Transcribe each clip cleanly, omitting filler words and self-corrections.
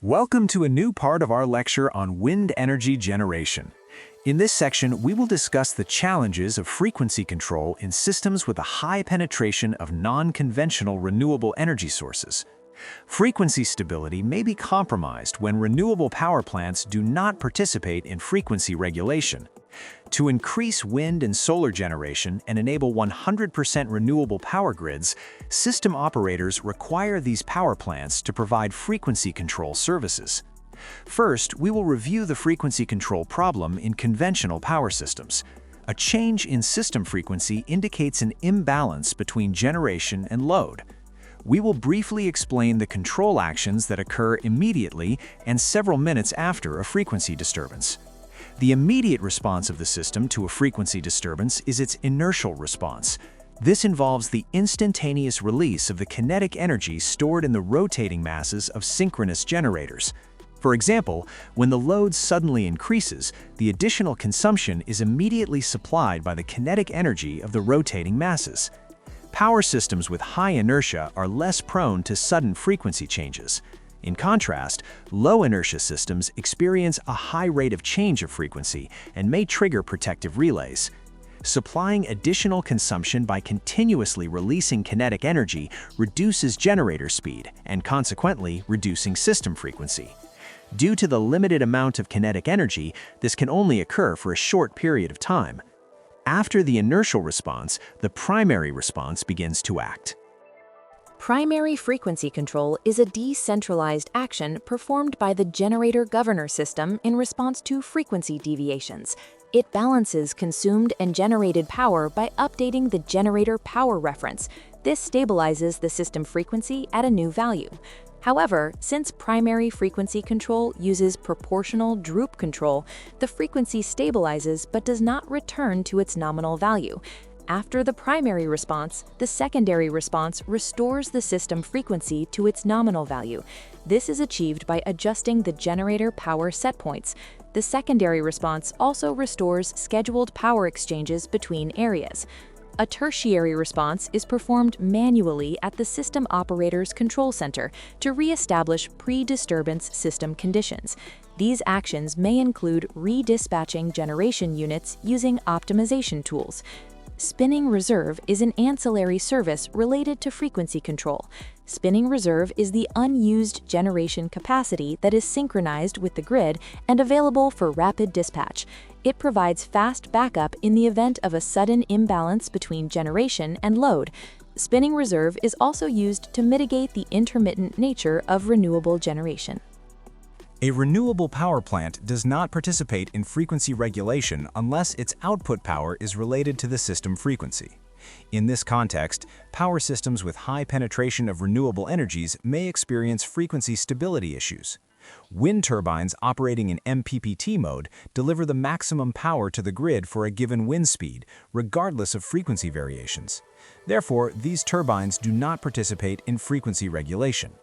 Welcome to a new part of our lecture on wind energy generation. In this section, we will discuss the challenges of frequency control in systems with a high penetration of non-conventional renewable energy sources. Frequency stability may be compromised when renewable power plants do not participate in frequency regulation. To increase wind and solar generation and enable 100% renewable power grids, system operators require these power plants to provide frequency control services. First, we will review the frequency control problem in conventional power systems. A change in system frequency indicates an imbalance between generation and load. We will briefly explain the control actions that occur immediately and several minutes after a frequency disturbance. The immediate response of the system to a frequency disturbance is its inertial response. This involves the instantaneous release of the kinetic energy stored in the rotating masses of synchronous generators. For example, when the load suddenly increases, the additional consumption is immediately supplied by the kinetic energy of the rotating masses. Power systems with high inertia are less prone to sudden frequency changes. In contrast, low inertia systems experience a high rate of change of frequency and may trigger protective relays. Supplying additional consumption by continuously releasing kinetic energy reduces generator speed and consequently reducing system frequency. Due to the limited amount of kinetic energy, this can only occur for a short period of time. After the inertial response, the primary response begins to act. Primary frequency control is a decentralized action performed by the generator governor system in response to frequency deviations. It balances consumed and generated power by updating the generator power reference. This stabilizes the system frequency at a new value. However, since primary frequency control uses proportional droop control, the frequency stabilizes but does not return to its nominal value. After the primary response, the secondary response restores the system frequency to its nominal value. This is achieved by adjusting the generator power set points. The secondary response also restores scheduled power exchanges between areas. A tertiary response is performed manually at the system operator's control center to re-establish pre-disturbance system conditions. These actions may include redispatching generation units using optimization tools. Spinning reserve is an ancillary service related to frequency control. Spinning reserve is the unused generation capacity that is synchronized with the grid and available for rapid dispatch. It provides fast backup in the event of a sudden imbalance between generation and load. Spinning reserve is also used to mitigate the intermittent nature of renewable generation. A renewable power plant does not participate in frequency regulation unless its output power is related to the system frequency. In this context, power systems with high penetration of renewable energies may experience frequency stability issues. Wind turbines operating in MPPT mode deliver the maximum power to the grid for a given wind speed, regardless of frequency variations. Therefore, these turbines do not participate in frequency regulation.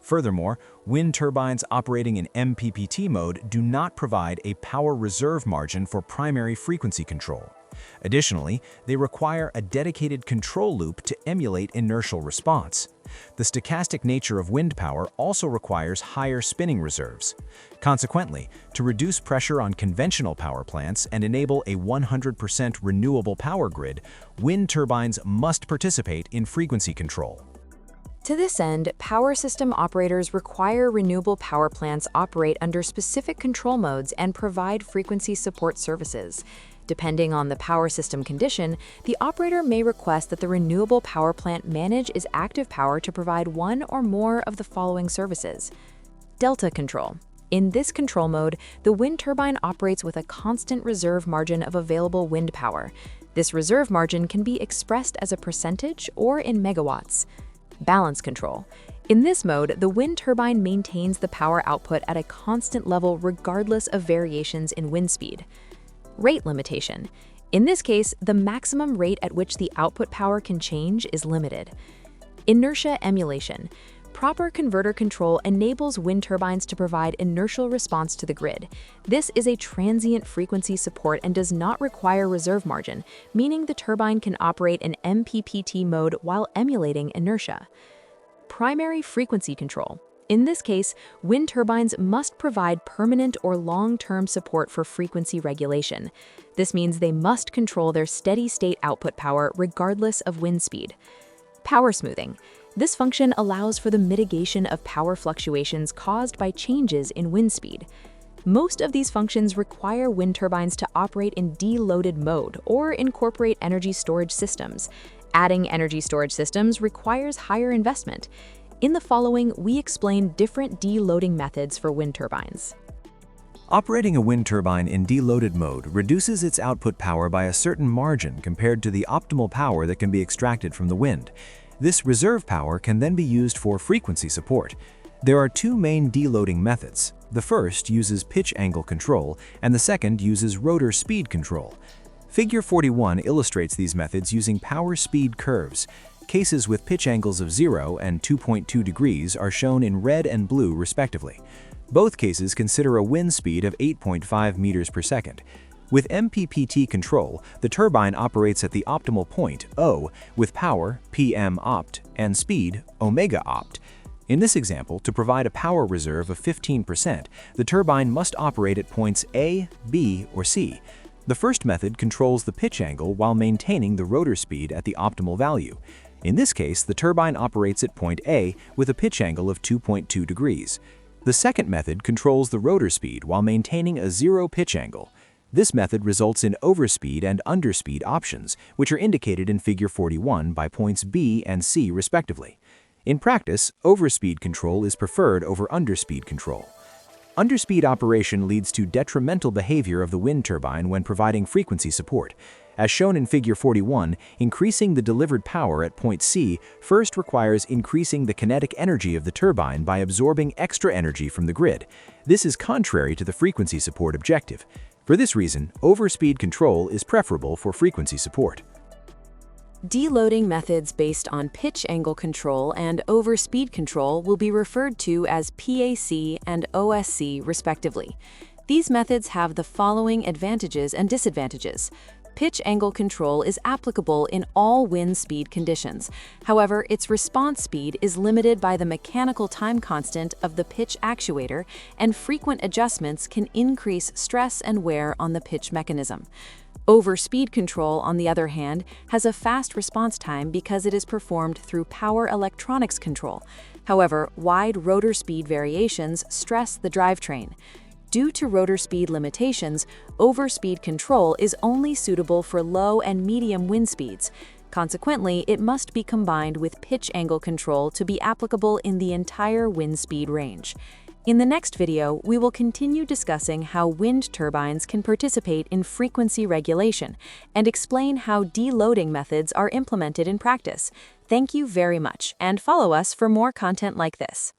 Furthermore, wind turbines operating in MPPT mode do not provide a power reserve margin for primary frequency control. Additionally, they require a dedicated control loop to emulate inertial response. The stochastic nature of wind power also requires higher spinning reserves. Consequently, to reduce pressure on conventional power plants and enable a 100% renewable power grid, wind turbines must participate in frequency control. To this end, power system operators require renewable power plants operate under specific control modes and provide frequency support services. Depending on the power system condition, the operator may request that the renewable power plant manage its active power to provide one or more of the following services. Delta control. In this control mode, the wind turbine operates with a constant reserve margin of available wind power. This reserve margin can be expressed as a percentage or in megawatts. Balance control. In this mode, the wind turbine maintains the power output at a constant level regardless of variations in wind speed. Rate limitation. In this case, the maximum rate at which the output power can change is limited. Inertia emulation. Proper converter control enables wind turbines to provide inertial response to the grid. This is a transient frequency support and does not require reserve margin, meaning the turbine can operate in MPPT mode while emulating inertia. Primary frequency control. In this case, wind turbines must provide permanent or long-term support for frequency regulation. This means they must control their steady-state output power regardless of wind speed. Power smoothing. This function allows for the mitigation of power fluctuations caused by changes in wind speed. Most of these functions require wind turbines to operate in deloaded mode or incorporate energy storage systems. Adding energy storage systems requires higher investment. In the following, we explain different deloading methods for wind turbines. Operating a wind turbine in deloaded mode reduces its output power by a certain margin compared to the optimal power that can be extracted from the wind. This reserve power can then be used for frequency support. There are two main deloading methods. The first uses pitch angle control, and the second uses rotor speed control. Figure 41 illustrates these methods using power speed curves. Cases with pitch angles of 0 and 2.2 degrees are shown in red and blue respectively. Both cases consider a wind speed of 8.5 meters per second. With MPPT control, the turbine operates at the optimal point, O, with power, PM opt, and speed, omega opt. In this example, to provide a power reserve of 15%, the turbine must operate at points A, B, or C. The first method controls the pitch angle while maintaining the rotor speed at the optimal value. In this case, the turbine operates at point A with a pitch angle of 2.2 degrees. The second method controls the rotor speed while maintaining a zero pitch angle. This method results in overspeed and underspeed options, which are indicated in Figure 41 by points B and C respectively. In practice, overspeed control is preferred over underspeed control. Underspeed operation leads to detrimental behavior of the wind turbine when providing frequency support. As shown in Figure 41, increasing the delivered power at point C first requires increasing the kinetic energy of the turbine by absorbing extra energy from the grid. This is contrary to the frequency support objective. For this reason, overspeed control is preferable for frequency support. Deloading methods based on pitch angle control and overspeed control will be referred to as PAC and OSC respectively. These methods have the following advantages and disadvantages. Pitch angle control is applicable in all wind speed conditions. However, its response speed is limited by the mechanical time constant of the pitch actuator, and frequent adjustments can increase stress and wear on the pitch mechanism. Overspeed control, on the other hand, has a fast response time because it is performed through power electronics control. However, wide rotor speed variations stress the drivetrain. Due to rotor speed limitations, overspeed control is only suitable for low and medium wind speeds. Consequently, it must be combined with pitch angle control to be applicable in the entire wind speed range. In the next video, we will continue discussing how wind turbines can participate in frequency regulation and explain how deloading methods are implemented in practice. Thank you very much, and follow us for more content like this.